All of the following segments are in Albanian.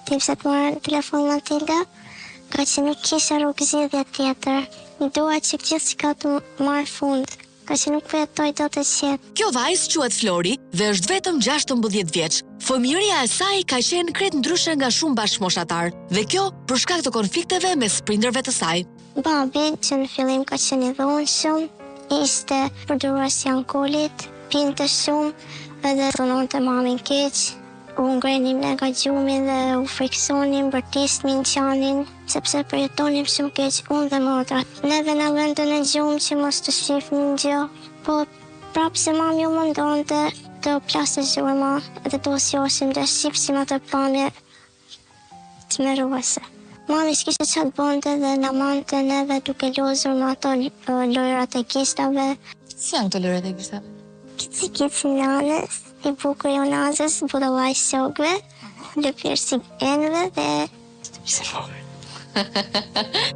Tim se të marrë telefon Matilda, ka që nuk kisha rrugëzidhje tjetër. Një dua që gjithë që ka të marrë fund, ka që nuk përjetoj do të qetë. Kjo vajzë quhet Flori dhe është vetëm 16 vjeç. Fëmijëria e saj ka qenë krejt ndryshe nga shumë bashkëmoshatar dhe kjo për shkak të konflikteve mes prindërve të saj. Babi, që në fillim ka qenë i dhunshëm, ishte përdorues i alkoolit, pinte shumë edhe dhunonte mamin keq. U ngrenim nga gjumi dhe u friksonim, bërtisnin, qanin, sepse përjetonim shumë keq unë dhe motrat. Neve në vendën e gjumë që mos të shifnin gjë, po prapë se mami u mundonte të plasë gjurma dhe të osjoshim dhe shifsim atë pamje të meruese. Mami s'kishte qatë bonde dhe në mante neve duke lozur me ato lojrat e gistave. Si janë këto lojrat e gistave? Kici nanës, i bukur jonazës, budallaj shokve, lëpirë si enve dhe...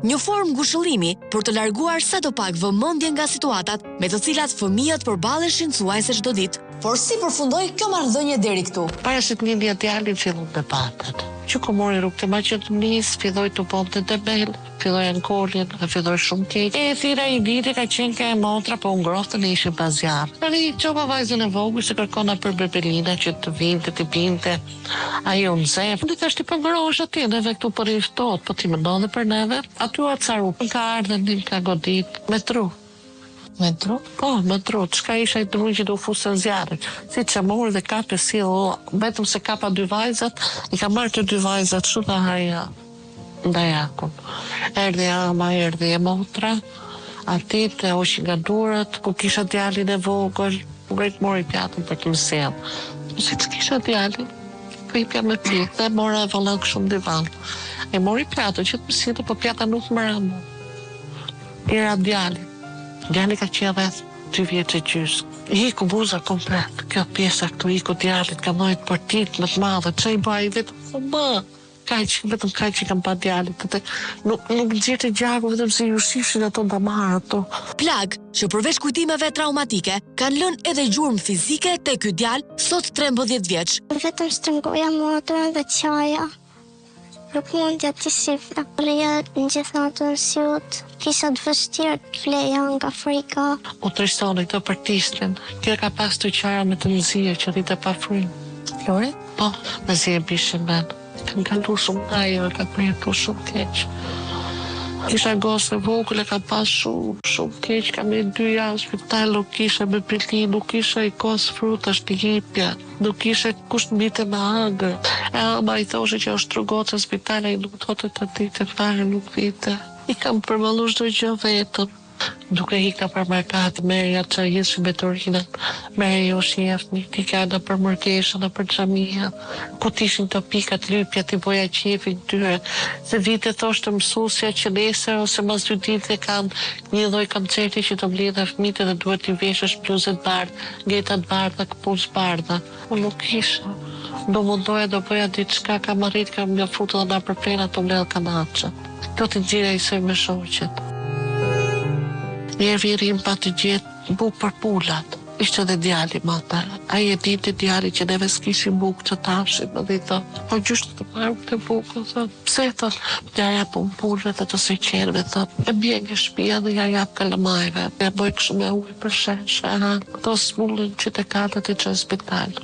Një formë ngushëllimi për të larguar sadopak vëmendje nga situatat me të cilat fëmijët përballeshin thuajse çdo ditë. Por si përfundoi kjo marrëdhënie deri këtu? Para se të lindja djalin fillon debatet. Që ku mori rrugë të Maqedonisë, filloi të bonte debel, filloi alkoolin, filloi shumë keq. E thira i viti ka qenë ka e motra, po ngrohtën e ishin bazjar. Tani çopa vajzën e vogël se kërkona për bebelina që të vinte, të pinte. Ai u nxef. Dhe tash ti po ngrohesh aty, neve këtu po riftohet, po ti mendon dhe për neve. Aty u acaru, ka ardhen din ka godit me tru. Me tru? Po, me tru. Çka isha i tru që do fusën zjarrit. Si që mori dhe kape sill, vetëm se kapa 2 vajzat, i ka marrë të 2 vajzat shumë dhe haja ndajakun. Erdhi ama, erdhi e motra, atit e oshi nga durët, ku kisha djalin e vogël, rejt mori pjatën për të mësel. Si që kisha djalin, po i pja me pjetë, dhe mora e vallak shumë divan. E mori pjatën që të mësile, po pjata nuk më ramu. Era djalin. Djali ka qenë rreth 2 vjeç e gjys. Iku buza komplet. Kjo pjesa këtu iku djalit, ka nojt partit më të madhe. Që i bëj vetëm vetëm kaq që kam pa djalit. Nuk gjete gjaku vetëm se ju shifshin ato ndamarë ato. Plag që përveç kujtimeve traumatike kanë lënë edhe gjurmë fizike te ky djalë sot 13 vjeç. Vetëm shtrëngoja motorën dhe qaja. Nuk mundja të shifna. Rria në gjithë natën syut. Kisha të vështirë të fleja nga frika. U tristoni këto partistin. Kjo ka pas të qara me të nëzije që rritë pa frymë. Flori? Po, me zi e bishin men. Kanë kalu shumë ajo, ka përjetu shumë keq. Kisha gosë e vogël e ka pas shumë keq. Ka me 2 javë spital, nuk kisha me pilin, nuk kisha i kosë frutash të hipja. Nuk kisha kusht mbite me hangër. E ama i thoshe që është rrugot në spital, e nuk thote të ditë e fare, nuk vite. I kam përballu çdo gjë vetëm. Duke hika për merkat, merja që jeshi me Torinën, merja jo shjefni, ti ka në për mërkeshën, në për xhamia, ku t'ishin të pikat lypja, t'i boja qefin tyre, se vite thoshtë mësusja që nesër ose mas 2 ditë kanë një lloj koncerti që të mbledh fëmijët dhe duhet t'i veshësh bluzet bardhë, getat bardha, këpucë bardha. Unë nuk isha. Do mundoja, do bëja diçka, kam arrit, kam një futë dhe nga përplena të mbledh kanaçët. Do t'i gjira i soj me shoqet. Njerë virim pa të gjetë buk për pullat. Ishte dhe djali mata. Ai e ditë djali që neve s'kishim buk që tafshim dhe i thotë, po gjyshtë të parë këtë bukë, thotë, pse thotë, ja japë në pulve dhe të seqerve, thotë, e bje nga shpia dhe ja japë kalamajve, e boj këshu me ujë për sheshe, këto smullin që të katët i që në spital.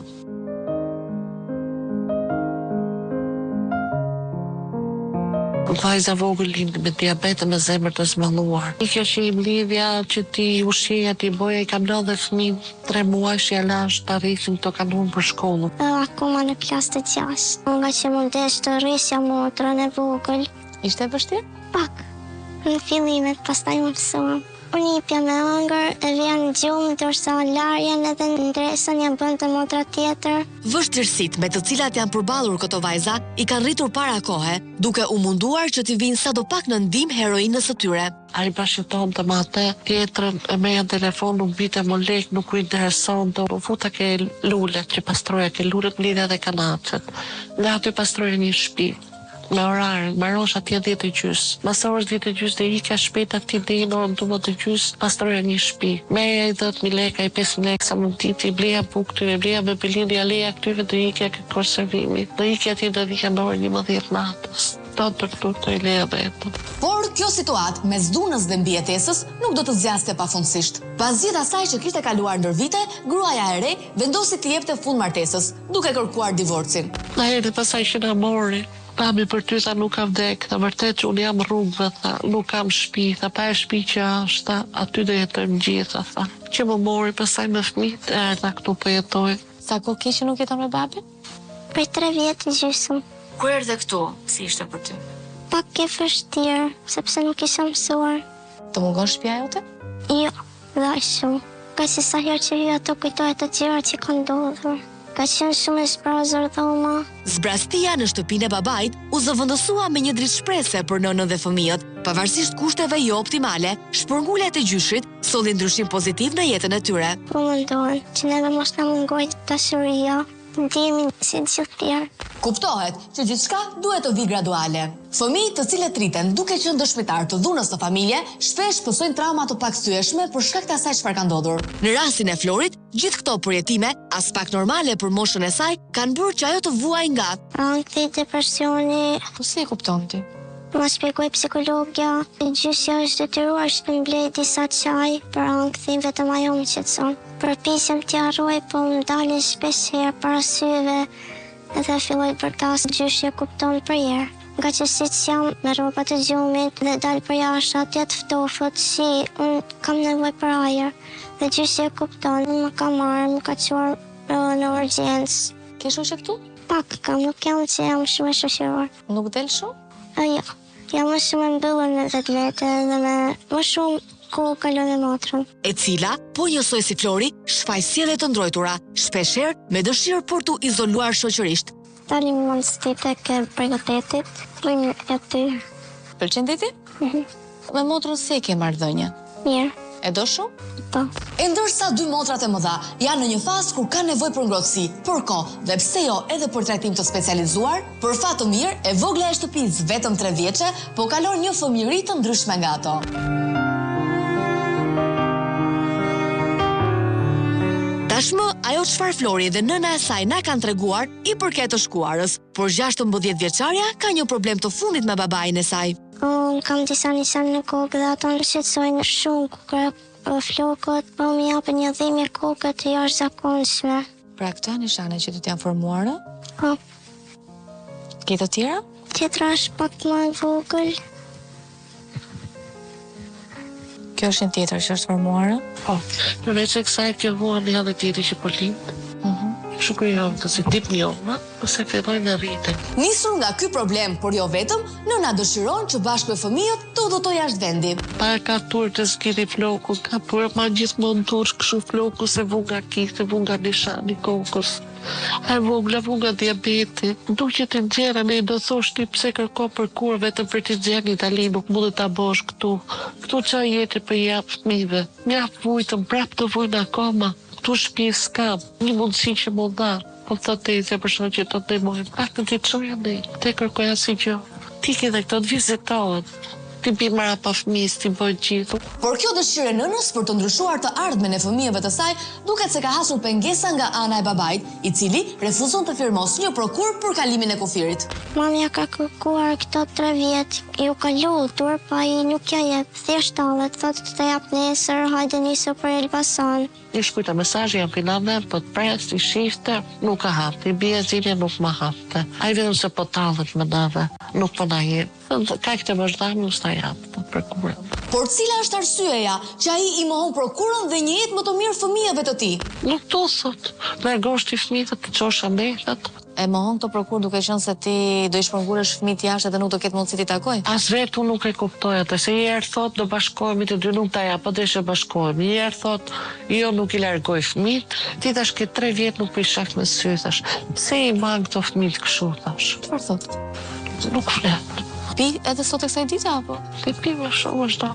Vajza vogël lindi me diabete me zemër të zmalluar. I kjo që i mlidhja që ti ushqeja, ti boja, i kam lënë dhe fëmijë 3 muaj që ja lash të arrithin të kanuar për shkollën. Akoma në klasë të 6, nga që mundesh të rrisja motrën e vogël. Ishte vështirë? Pak, në fillimet, pastaj më mësuam. Unë i pja me ëngër, e vjen në gjumë, ndërsa larjen edhe në ndresën janë bënd të motra tjetër. Vështirësit me të cilat janë përballur këto vajza i kanë rritur para kohe, duke u munduar që t'i vinë sadopak në ndihmë heroinës së tyre. Ai bashkëton të mate, tjetrën e meja në telefon, nuk bite më lek, nuk u intereson, do futa ke lulet, që pastroja ke lulet mlidhe dhe kanacet. Nga aty pastroja një shtëpi. me orarën, mbarosh atje 10:30. Mas orës 10:30 dhe ikja shpejt aktiv dhe i në orën 12:30, pastroja një shtëpi. Merja i 10.000 lekë, i 5.000 lekë sa mund titi, bleja bukë këtyre, bleja bepelindja, leja këtyre dhe ikja këtë konservimi. Dhe ikja atje dhe ikja në orën 11 natës. Do të këtu të i leja vetëm. Por kjo situatë mes dhunës dhe mbijetesës nuk do të zgjaste pafundësisht. Pas gjithë asaj që kishte kaluar ndër vite, gruaja e re vendosi të jepte fund martesës, duke kërkuar divorcin. Na erdhi pasaj që na mori. Babi për ty tha nuk ka vdek, tha vërtet që unë jam rrugëve, tha nuk kam shtëpi, tha pa e shtëpi që është, tha aty do jetojmë gjitha, tha. Që më mori pasaj me fëmijët, erdha këtu po jetoj. Sa kohë ke që nuk jeton me babin? Për 3 vjetë gjysmë. Ku erdhe këtu? Si ishte për ty? Pak ke vështirë, sepse nuk isha mësuar. Të mungon shtëpia jote? Jo, dhe shumë. Ka që sa herë që ju ato kujtohet të tjera që ka ndodhur. Ka qenë shumë e zbrazur dhoma. Zbrastia në shtëpinë e babait u zëvendësua me një dritë shprese për nënën dhe fëmijët. Pavarësisht kushteve jo optimale, shpërngulet e gjyshit solli ndryshim pozitiv në jetën e tyre. Po mendoj që neve mos na mungoj dashuria, ndihemi si gjithë tjerë. Kuptohet që gjithçka duhet të vi graduale. Fëmijë të cilët rriten duke qenë dëshmitar të dhunës së familje, shpesh pësojnë trauma të pakthyeshme për shkak të asaj çfarë ka ndodhur. Në rastin e Florit, gjithë këto përjetime, as pak normale për moshën e saj, kanë bërë që ajo të vuajë nga. Ankthi, depresioni, Po si e kupton ti? ma shpjegoj psikologja, gjysja është detyruar që të mblej disa çaj për ankthi, vetëm ajo më qetëson. Përpiqem t'i harroj, po më dalin shpesh herë para syve edhe filloj bërtas, gjyshja kupton për herë. Nga që siç jam me rroba të gjumit dhe dal për jashtë atje të ftofët, si unë kam nevojë për ajër. Dhe gjyshja kupton, më ka marrë, më ka çuar në urgjencë. Ke shoqë këtu? Pak kam, nuk jam që jam shumë e shoqëror. Nuk del shumë? Jo, jam më shumë e mbyllur në vetë vete dhe me më shumë kohë kalon e motrën. E cila, po njësoj si Flori, shfaq sjellje të ndrojtura, shpeshherë me dëshirë për t'u izoluar shoqërisht. Dalim mundësi tek e përgatitit, bëjmë aty. Pëlqen ti? Me motrën se ke marrëdhënie? Mirë, E do shumë? po. E ndërsa dy motrat e mëdha janë në një fazë kur kanë nevojë për ngrohtësi, për kohë dhe pse jo edhe për trajtim të specializuar, për fat të mirë e vogla e shtëpisë vetëm 3 vjeçe, po kalon një fëmijëri të ndryshme nga ato. Tashmë, ajo çfarë Flori dhe nëna e saj na kanë treguar i përket të shkuarës, por 16 vjeçarja ka një problem të fundit me babain e saj. Unë kam disa nisan në kokë dhe ato në shqetësojnë shumë kur flokët, po më japën një dhimbje koke të jashtëzakonshme. Pra këto janë nishane që të janë formuara? Po, Ke të tjera? tjetra është pak më e vogël. Kjo është një tjetër që është formuara? Po, përveç e kësaj kjo vuan një edhe tjetër që po lind. Shukoj jam të si tip njoma, ose filloj në rritën. Nisur nga ky problem, por jo vetëm, nëna dëshiron që bashkë me fëmijët të udhëtojë jashtë vendi. Pa e ka turë të zgjidhi floku, ka përë ma gjithmonë turë këshu floku se vu nga kikë, vu nga nishani kokës. A e vogla vu nga diabeti. Duke të nxera ne do thosh ti pse kërko për kur vetëm për të nxjerë në Itali, nuk mundet ta bosh këtu. Këtu qa jetë për jap fëmijëve. Mjaf vujtëm, prap të vujnë akoma. Këtu shtëpi s'kam, një mundësi që më dha. Po të tezja për shkak që të ndihmojnë. Pak të ti çoja ne, te kërkoj asgjë. Ti ke dhe këto të vizitohet. Ti bi marra pa fëmijës, ti bëjt gjithu. Por kjo dëshirë e nënës për të ndryshuar të ardhmen e fëmijëve të saj duket se ka hasur pengesa nga ana e babait, i cili refuzon të firmos një prokur për kalimin e kufirit. Mamja ka kërkuar këto 3 vjet, ju ka lutur, pa i nuk ja jep. Thjesht tallet, thotë të jap nesër, hajde nisu për Elbasan. I shkujta mesazhi jam pinave, po të pres, i shifte, nuk ka hapte, i bie zilje nuk ma hapte. A i vetëm se po tallet me nave, nuk po na jep. Ka këtë vazhdami, us ta japte për kurën. Por cila është arsyeja që ai i mohon prokurën dhe një jetë më të mirë fëmijëve të tij? Nuk to thot, largosh ti fëmijët të çosha metat. E mohon këtë prokur duke qenë se ti do i shpërngulesh fëmijët jashtë dhe nuk do ketë mundësi ti takoj? As vetë unë nuk e kuptoj atë, se një herë thot do bashkohemi të dy, nuk ta jap, po deshe bashkohemi. Një herë thot jo nuk i largoj fëmijët, ti tash ke 3 vjet nuk po i shaq me sy, thash. Pse i mang këto fëmijët kështu, thash. Çfarë thot? Nuk flet. Pi edhe sot e kësaj dite apo? Ti pi më shumë është do.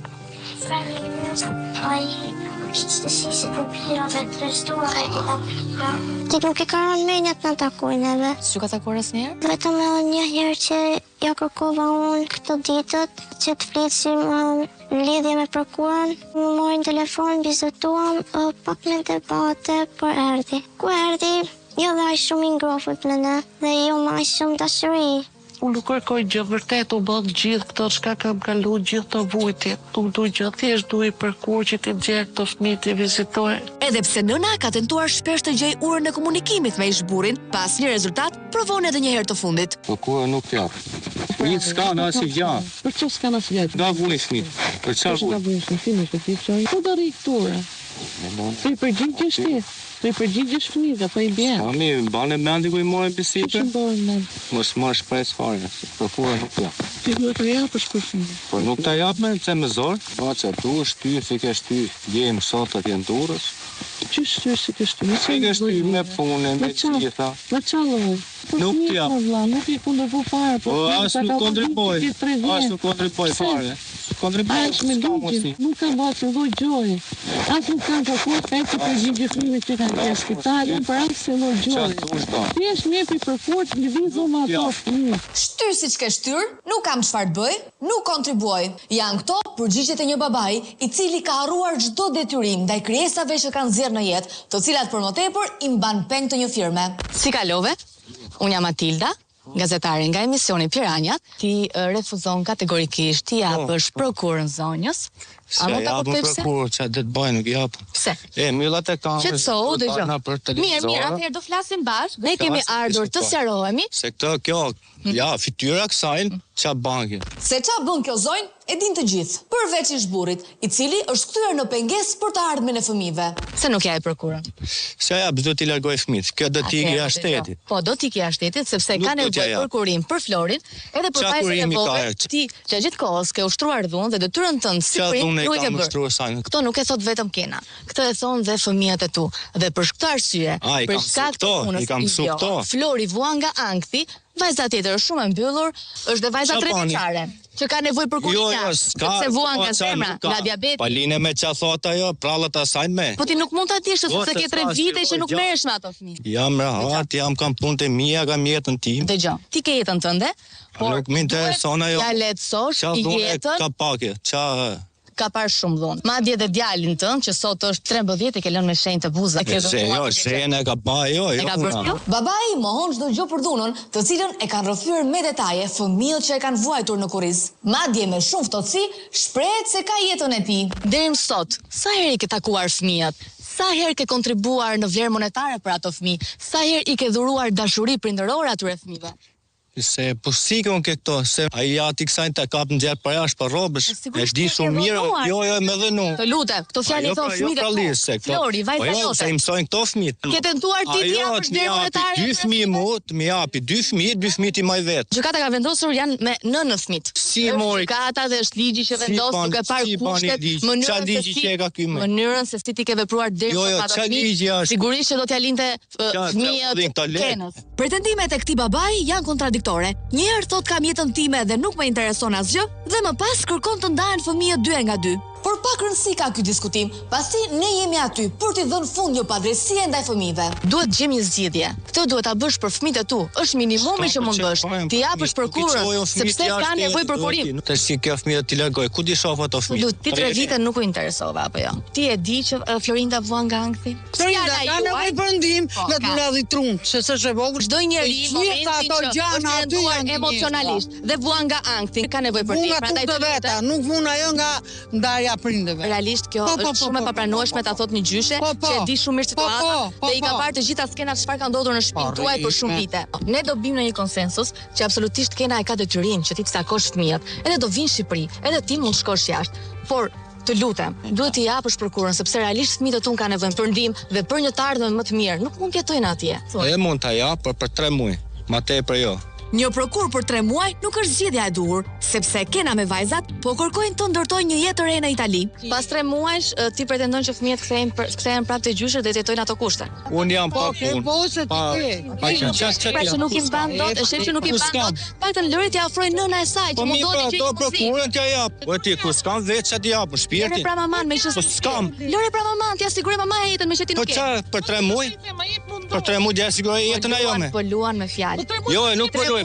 Ti nuk e ka rënë menjat në takojnë edhe. S'ju ka takuar asnjëherë? Vetëm edhe një herë që ja kërkova unë këto ditët që të flisim në lidhje me prokurën. Më mori në telefon, bizetuam, pak me debate, por erdhi. Ku erdhi, jo dhe aq shumë i ngrohët me ne, dhe jo më aq shumë dashuri. Unë nuk kërkoj gjë, vërtet u bën gjithë këto çka kam kalu, gjithë të vujtje. Nuk duj gjë, thjesht duj përkur që ti nxjerr këto fëmijë të vizitoj. Edhe pse nëna ka tentuar shpesh të gjej urën e komunikimit me ish-burrin, pas një rezultat provon edhe një herë të fundit. Procura nuk jap. Fëmijët s'kan as i vjan. Për çfarë s'kan as vjet? Nga vuni fëmijët. Për çfarë Nga vuni? vjen fëmijë të fiksoj. Po do rri këtu. Ti përgjigjesh ti. Ti përgjigjesh fëmijëve, po i bën. Mami, banë mendi ku i morën bisedë. Që bën ne? Mos marr shpresë fare. Procura nuk jap. Ti duhet të japësh për fëmijë. Po nuk ta jap me pse më zor. Po çe tu shty, si ke shty, jem sot atje në Durrës. Ç'është si ke shty? Si ke shty me punën, me gjitha. Na çalloj. Nuk t'ja. Nuk i kundërvu fare, Po as nuk kontriboj. As nuk kontriboj fare. Kontriboj. As me ligj, nuk kam bërë lloj gjoje. As nuk kam kërkuar pesë përgjigje fëmijëve që kanë në spital, për asnjë lloj gjoje. Thjesht më jepi përkurt lëvizëm me ato fëmijë. Shtyr siç ke shtyr, nuk kam çfarë të bëj, nuk kontribuoj. Janë këto përgjigjet e një babai i cili ka harruar çdo detyrim ndaj krijesave që kanë zgjerë në jetë, të cilat për më tepër i mban peng të një firme. Si kalove? Unë jam Matilda, gazetare nga emisioni Piranjat. Ti refuzon kategorikisht ti japësh prokurën zonjës. Se japën prokurë, që dhe të bëjnë, nuk japën. Pse? Millat e kamerës. Qetësohu, dëgjoj. Mirë, atëherë do flasim bashkë. Ne kemi ardhur të sqarohemi. Se kjo, ja, fytyra kësajnë, qa banke. Se qa bën kjo zonjë, e din të gjithë, përveç ish-burrit, i cili është kthyer në pengesë për të ardhmen e fëmijëve. Se nuk ja e prokurën. Se ja, do t'i largoj fëmijët, kjo do t'i ikja shtetit. Po, do t'i ikja shtetit, sepse ka nevojë për kurim për Florin, edhe për vajzën e vogël. Ti gjatë kohës ke ushtruar dhunë dhe detyrën tënde si prim nuk e ke bërë. Kto nuk e thot vetëm Kena. Këtë e thon dhe fëmijët e tu. Dhe për këtë arsye, për shkak të punës, Flori vua nga ankthi. Vajza tjetër është shumë e mbyllur, është dhe vajza 3 vjeçare, që ka nevojë për kurim. Sepse vua nga zemra, nga diabeti. Paline me qa thot ajo, prallat asajnë me. Po ti nuk mund ta dish sepse ke 3 vite që nuk merresh me ato fëmijë. Jam rahat, kam punët e mia, kam jetën tim. Dëgjoj, ti ke jetën tënde, por nuk më intereson ajo. Ja lehtësosh jetën. Ka pakje, ka parë shumë dhunë. Madje edhe djalin tënd që sot është 13 e ke lënë me shenjë të buza. Shenjë e ka pa jo. Babai mohon çdo gjë për dhunën, të cilën e kanë rrëfyer me detaje fëmijët që e kanë vuajtur në kurriz. Madje me shumë ftohtësi shprehet se ka jetën e tij. Deri më sot, sa herë i ke takuar fëmijët? Sa herë ke kontribuar në vlerë monetare për ato fëmijë? Sa herë i ke dhuruar dashuri prindërore atyre fëmijëve? Se po sikon ke këto, se ai ati kësajnë të kap në gjerë për jashtë për robësh, e shdi shumë mirë, jo me dhënu. Të lutem, këto fjallë i thonë fëmijët e Flori, vajza jote. Se i mësojnë këto fëmijët. Ke tentuar ti t'ja për vlerë monetare? 2 fëmijë mu, të mi japi 2 fëmijë ti maj vetë. Gjykata ka vendosur janë me 9 fëmijë. Si mori? Gjykata dhe është ligji që vendos duke parë kushtet, mënyrën se si ti ke vepruar deri në ato fëmijë. Sigurisht që do t'ja linte fëmijët Kenës. Pretendimet e këtij babai janë kontradiktore. Njëherë thot kam jetën time dhe nuk më intereson asgjë, dhe më pas kërkon të ndahen fëmijët 2 nga 2. Por pak rëndësi ka ky diskutim, pasi ne jemi aty për t'i dhënë fund një padrejësie ndaj fëmijëve. Duhet gjejmë një zgjidhje. Këtë duhet ta bësh për fëmijët e tu. Është minimumi që mund bësh. Ti japësh për kurrë, sepse ka nevojë për kurim. Tash si kjo fëmijë ti largoj, ku di shoh ato fëmijë? Ti 3 vite nuk u interesova apo jo? Ti e di që Florinda vua nga ankthi? Florinda ka nevojë për ndihmë, me të ladhi trun, se s'është e vogël. Çdo njeri momentin që është ndihmuar emocionalisht dhe vua nga ankthi ka nevojë për ndihmë, prandaj të veta, nuk vun ajo nga ndarja prindëve. Kjo është shumë e papranueshme ta thot një gjyshe që e di shumë mirë situatën dhe i ka parë të gjitha skenat çfarë ka ndodhur në shtëpinë tuaj për shumë vite. Ne do bim në një konsensus që absolutisht Kena e ka detyrim që ti të takosh fëmijët, edhe do vinë në Shqipëri, edhe ti mund shkosh jashtë. Por të lutem, duhet t'i japësh prokurën sepse realisht fëmijët tu kanë nevojë për ndihmë dhe për një të ardhmen më të mirë. Nuk mund të jetojnë atje. E mund ta jap për 3 muaj, më tepër jo. Një prokur për 3 muaj nuk është zgjedhja e duhur, sepse Kena me vajzat po kërkojnë të ndërtojnë një jetë të re në Itali. Pas 3 muajsh ti pretendon që fëmijët kthehen prapë te gjyshet dhe të jetojnë ato kushte. Un jam pa punë. Pra që nuk i mban dot, e shef që nuk i mban dot. Paktën Lori t'i ofroj nëna e saj që mund të gjejë prokurën t'ja jap. Po ti ku s'kam vetë ç'a t'i jap për shpirtin. Lori pra maman me që s'kam. Lori pra maman t'ja siguroj mamaja jetën me që ti nuk ke. Po ç'a për 3 muaj? Për 3 muaj t'ja siguroj jetën ajo me. Po luan me fjalë. Jo, nuk po luaj.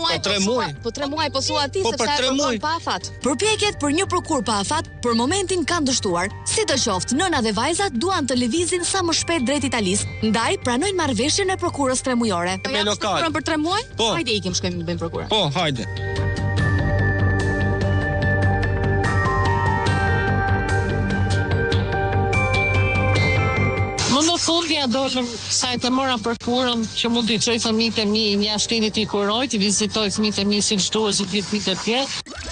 Po 3 muaj po thua ti sepse ai prokur pa afat. Përpjekjet për një prokur pa afat për momentin kanë dështuar. Sidoqoftë, nëna dhe vajzat duan të lëvizin sa më shpejt drejt Italisë, ndaj pranojnë marrëveshjen e prokurës 3 mujore. Me lokal. Për 3 muaj? Po. Hajde ikim shkojmë bëjmë prokurë. Po, hajde. Më në fundja dolëm sa të mora prokurën që mund t'i çoj fëmijët e mi, një ashtinit i kuroj, t'i vizitoj fëmijët e mi si çdo si gjithë vitet tjerë.